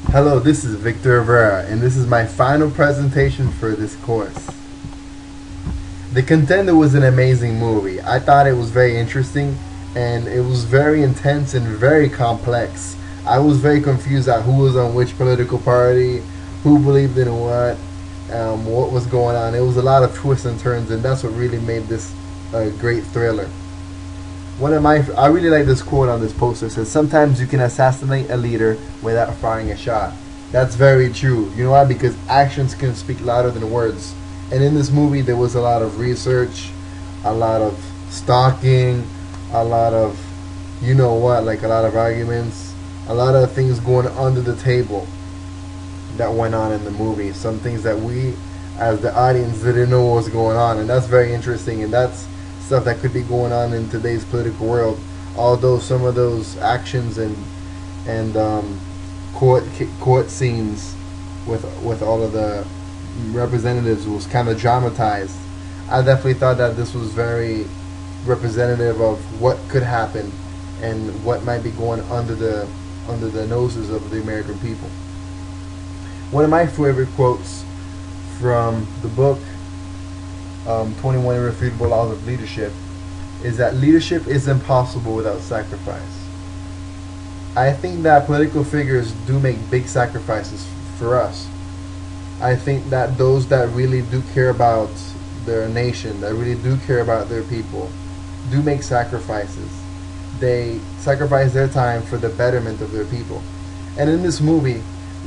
Hello, this is Victor Rivera, and this is my final presentation for this course. The Contender was an amazing movie. I thought it was very interesting, and it was very intense and very complex. I was very confused at who was on which political party, who believed in what was going on. It was a lot of twists and turns, and that's what really made this a great thriller. I really like this quote on this poster. It says, "Sometimes you can assassinate a leader without firing a shot." That's very true. You know why? Because actions can speak louder than words. And in this movie, there was a lot of research, a lot of stalking, a lot of, you know what, like a lot of arguments, a lot of things going under the table that went on in the movie. Some things that we, as the audience, didn't know what was going on. And that's very interesting. And that's stuff that could be going on in today's political world. Although some of those actions and court scenes with all of the representatives was kind of dramatized, I definitely thought that this was very representative of what could happen and what might be going under the noses of the American people. One of my favorite quotes from the book 21 Irrefutable Laws of Leadership is that leadership is impossible without sacrifice. I think that political figures do make big sacrifices for us. I think that those that really do care about their nation, that really do care about their people, do make sacrifices. They sacrifice their time for the betterment of their people. And in this movie,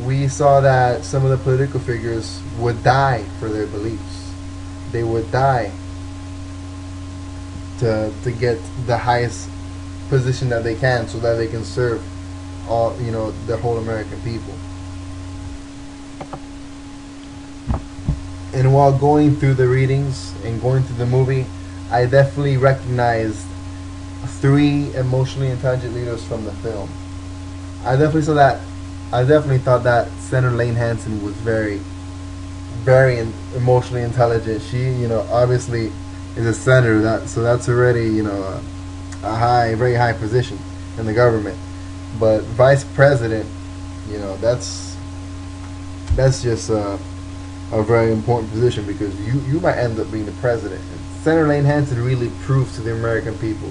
we saw that some of the political figures would die for their beliefs. They would die to get the highest position that they can, so that they can serve the whole American people. And while going through the readings and going through the movie, I definitely recognized 3 emotionally intelligent leaders from the film. I definitely thought that Senator Lane Hansen was very emotionally intelligent. She, obviously is a senator, so that's already, a very high position in the government. But vice president, that's just a very important position, because you might end up being the president. And Senator Lane Hansen really proved to the American people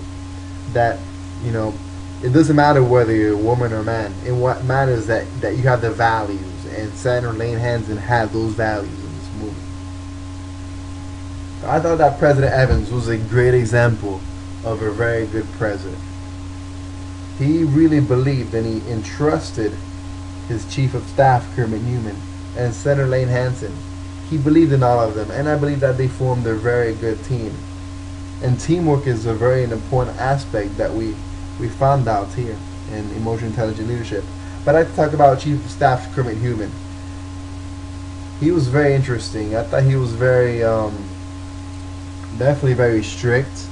that, it doesn't matter whether you're a woman or a man. And what matters is that you have the values. And Senator Lane Hansen had those values in this movie. I thought that President Evans was a great example of a very good president. He really believed, and he entrusted his chief of staff, Kermit Newman, and Senator Lane Hansen. He believed in all of them, and I believe that they formed a very good team. And teamwork is a very important aspect that we found out here in Emotionally Intelligent Leadership. But I'd like to talk about Chief of Staff Kermit Newman. He was very interesting. I thought he was definitely very strict,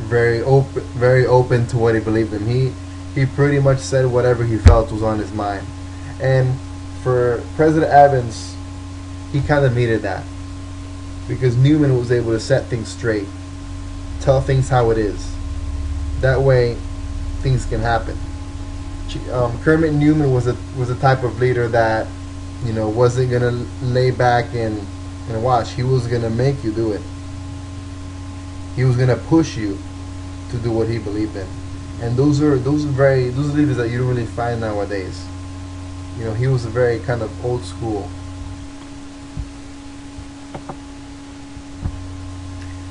very open to what he believed in. He pretty much said whatever he felt was on his mind. And for President Evans, he kind of needed that, because Newman was able to set things straight, tell things how it is. That way, things can happen. Kermit Newman was a type of leader that wasn't gonna lay back and watch. He was gonna make you do it. He was gonna push you to do what he believed in. And those are leaders that you don't really find nowadays. He was a very kind of old school.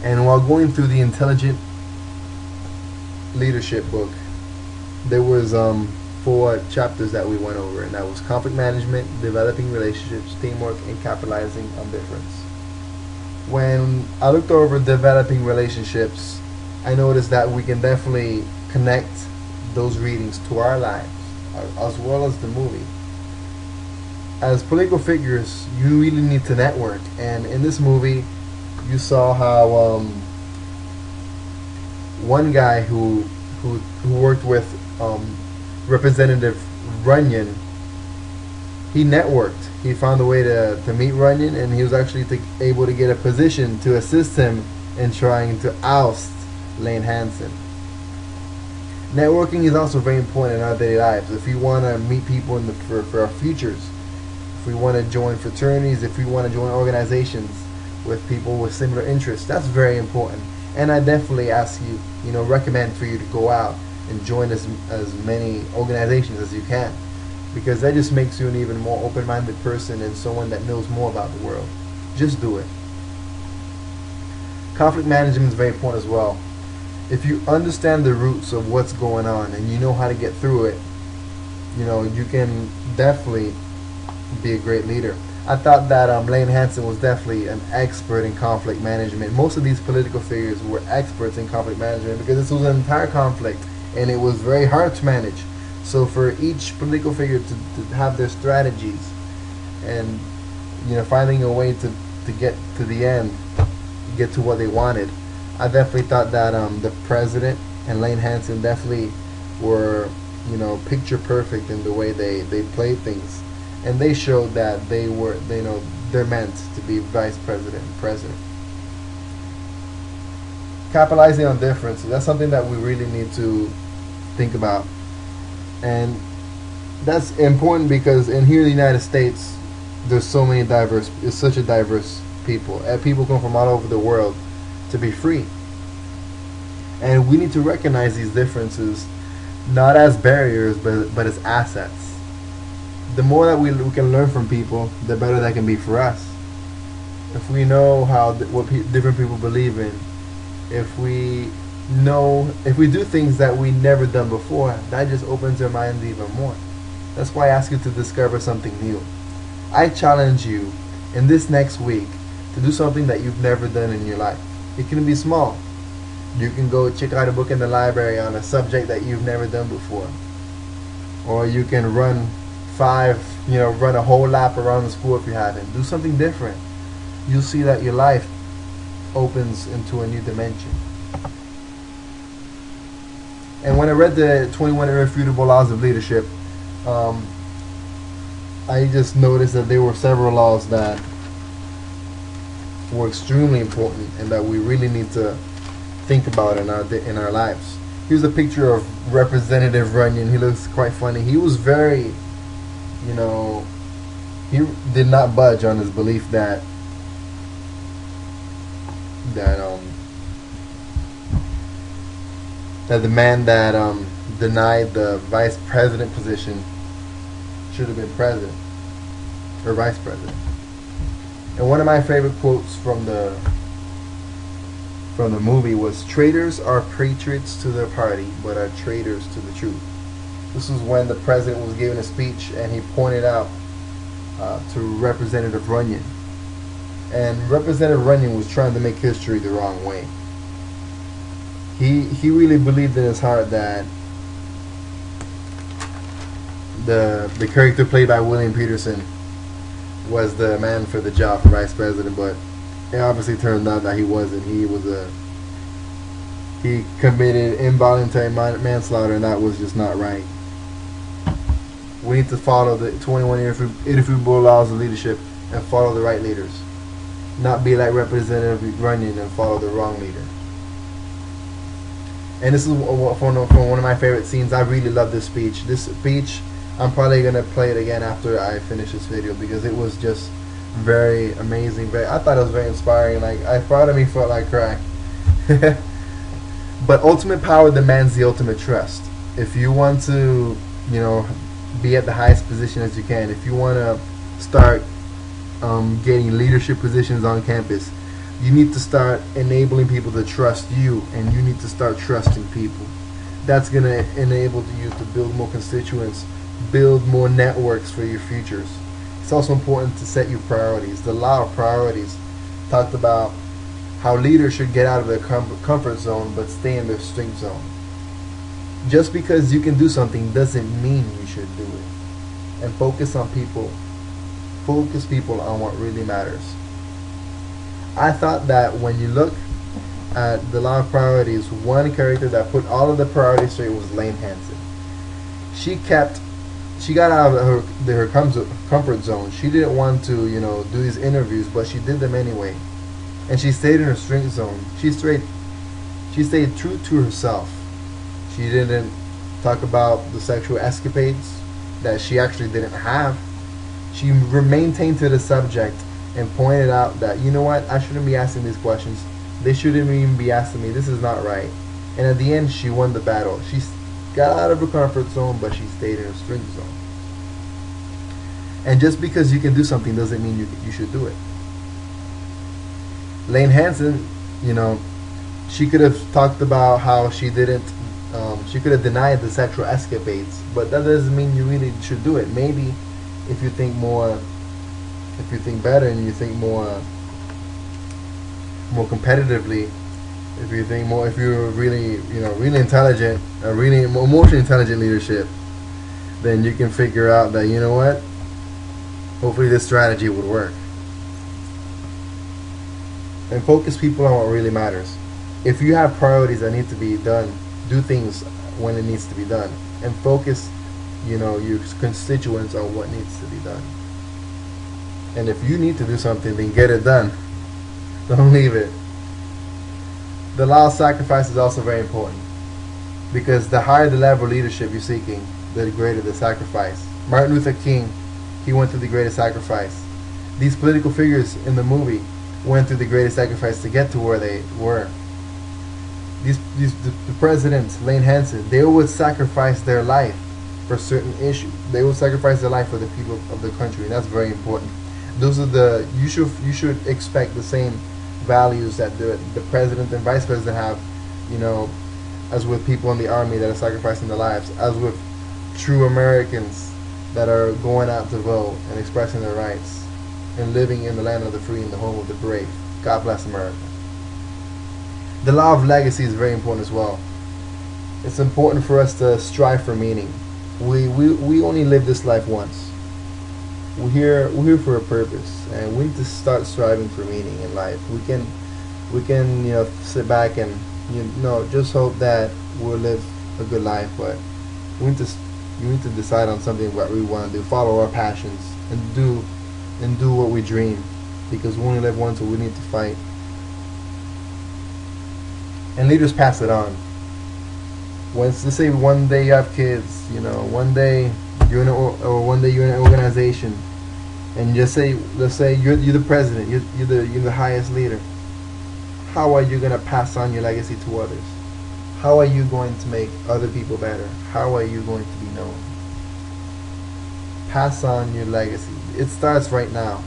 And while going through the Intelligent Leadership book, there was 4 chapters that we went over, and that was conflict management, developing relationships, teamwork, and capitalizing on difference. When I looked over developing relationships, I noticed that we can definitely connect those readings to our lives, as well as the movie. As political figures, you really need to network, and in this movie, you saw how one guy who worked with Representative Runyon, he networked. He found a way to meet Runyon, and he was actually able to get a position to assist him in trying to oust Lane Hansen. Networking is also very important in our daily lives. If we want to meet people for our futures, if we want to join fraternities, if we want to join organizations with people with similar interests, that's very important. And I definitely ask you, recommend for you to go out and join as many organizations as you can, because that just makes you an even more open-minded person and someone that knows more about the world. Just do it. Conflict management is very important as well. If you understand the roots of what's going on and you know how to get through it, you can definitely be a great leader. I thought that Lane Hansen was definitely an expert in conflict management. Most of these political figures were experts in conflict management because this was an entire conflict and it was very hard to manage. So for each political figure to have their strategies and finding a way to get to the end, get to what they wanted, I definitely thought that the president and Lane Hansen definitely were picture perfect in the way they played things. And they showed that they're meant to be vice president and president. Capitalizing on differences, that's something that we really need to think about. And that's important because in here in the United States, there's such a diverse people. And people come from all over the world to be free. And we need to recognize these differences not as barriers, but as assets. The more that we can learn from people, the better that can be for us. If we know what different people believe in, if we do things that we never done before, that just opens our minds even more. That's why I ask you to discover something new. I challenge you in this next week to do something that you've never done in your life. It can be small. You can go check out a book in the library on a subject that you've never done before, or you can run a whole lap around the school if you haven't. Do something different. You'll see that your life opens into a new dimension. And when I read the 21 Irrefutable Laws of Leadership, I just noticed that there were several laws that were extremely important and that we really need to think about in our lives. Here's a picture of Representative Runyon. He looks quite funny. He was very, he did not budge on his belief that the man that denied the vice president position should have been president or vice president. And one of my favorite quotes from the movie was, "Traitors are patriots to their party, but are traitors to the truth." This was when the president was giving a speech and he pointed out to Representative Runyon. And Representative Runyon was trying to make history the wrong way. He really believed in his heart that the character played by William Peterson was the man for the job for vice president, but it obviously turned out that he wasn't. He committed involuntary manslaughter, and that was just not right. We need to follow the 21 irrefutable laws of leadership and follow the right leaders, not be like Representative Runyon and follow the wrong leader. And this is from one of my favorite scenes. I really love this speech. This speech, I'm probably going to play it again after I finish this video because it was just very amazing. I thought it was very inspiring. Part of me felt like crying. But ultimate power demands the ultimate trust. If you want to, be at the highest position as you can, if you want to start getting leadership positions on campus, you need to start enabling people to trust you, and you need to start trusting people. That's going to enable you to build more constituents, build more networks for your futures. It's also important to set your priorities. The law of priorities talked about how leaders should get out of their comfort zone but stay in their strength zone. Just because you can do something doesn't mean you should do it. And focus people on what really matters. I thought that when you look at the law of priorities, one character that put all of the priorities straight was Lane Hansen. She got out of her comfort zone. She didn't want to, do these interviews, but she did them anyway. And she stayed in her strength zone. She stayed true to herself. She didn't talk about the sexual escapades that she actually didn't have. She maintained to the subject and pointed out that, you know what, I shouldn't be asking these questions. They shouldn't even be asking me. This is not right. And at the end, she won the battle. She got out of her comfort zone, but she stayed in her strength zone. And just because you can do something doesn't mean you should do it. Lane Hansen, you know, she could have talked about how she didn't, she could have denied the sexual escapades, but that doesn't mean you really should do it. Maybe if you think more, if you think better and you think more competitively, if you think more, if you're really, you know, really intelligent, really emotionally intelligent leadership, then you can figure out that, you know what, hopefully this strategy would work. And focus people on what really matters. If you have priorities that need to be done, do things when it needs to be done, and focus, you know, your constituents on what needs to be done. And if you need to do something, then get it done. Don't leave it. The law of sacrifice is also very important, because the higher the level of leadership you're seeking, the greater the sacrifice. Martin Luther King, he went through the greatest sacrifice. These political figures in the movie went through the greatest sacrifice to get to where they were. The presidents, Lane Hansen, they would sacrifice their life for certain issues. They would sacrifice their life for the people of the country, and that's very important. Those are the, you should expect the same values that the president and vice president have, you know, as with people in the army that are sacrificing their lives, as with true Americans that are going out to vote and expressing their rights and living in the land of the free and the home of the brave. God bless America. The law of legacy is very important as well. It's important for us to strive for meaning. We only live this life once. We're here for a purpose, and we need to start striving for meaning in life. We can you know, sit back and, you know, just hope that we'll live a good life, but we need to decide on something what we want to do, follow our passions, and do what we dream, because we only live once, so we need to fight. And leaders pass it on. Let's say one day you have kids, you know, one day you're in one day you're in an organization, and let's say you're the president, you're the highest leader. How are you gonna pass on your legacy to others? How are you going to make other people better? How are you going to be known? Pass on your legacy. It starts right now.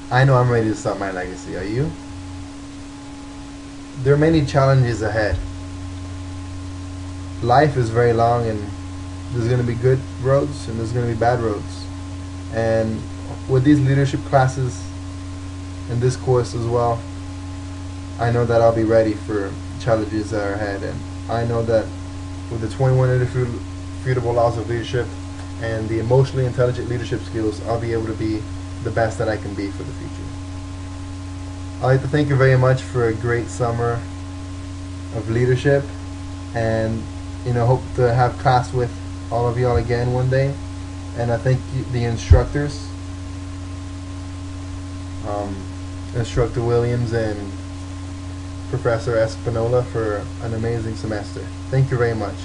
I know I'm ready to start my legacy. Are you? There are many challenges ahead. Life is very long, and there's going to be good roads and there's going to be bad roads. And with these leadership classes and this course as well, I know that I'll be ready for challenges that are ahead. And I know that with the 21 irrefutable laws of leadership and the emotionally intelligent leadership skills, I'll be able to be the best that I can be for the future. I'd like to thank you very much for a great summer of leadership, and, you know, hope to have class with all of y'all again one day. And I thank the instructors, Instructor Williams and Professor Espinola, for an amazing semester. Thank you very much.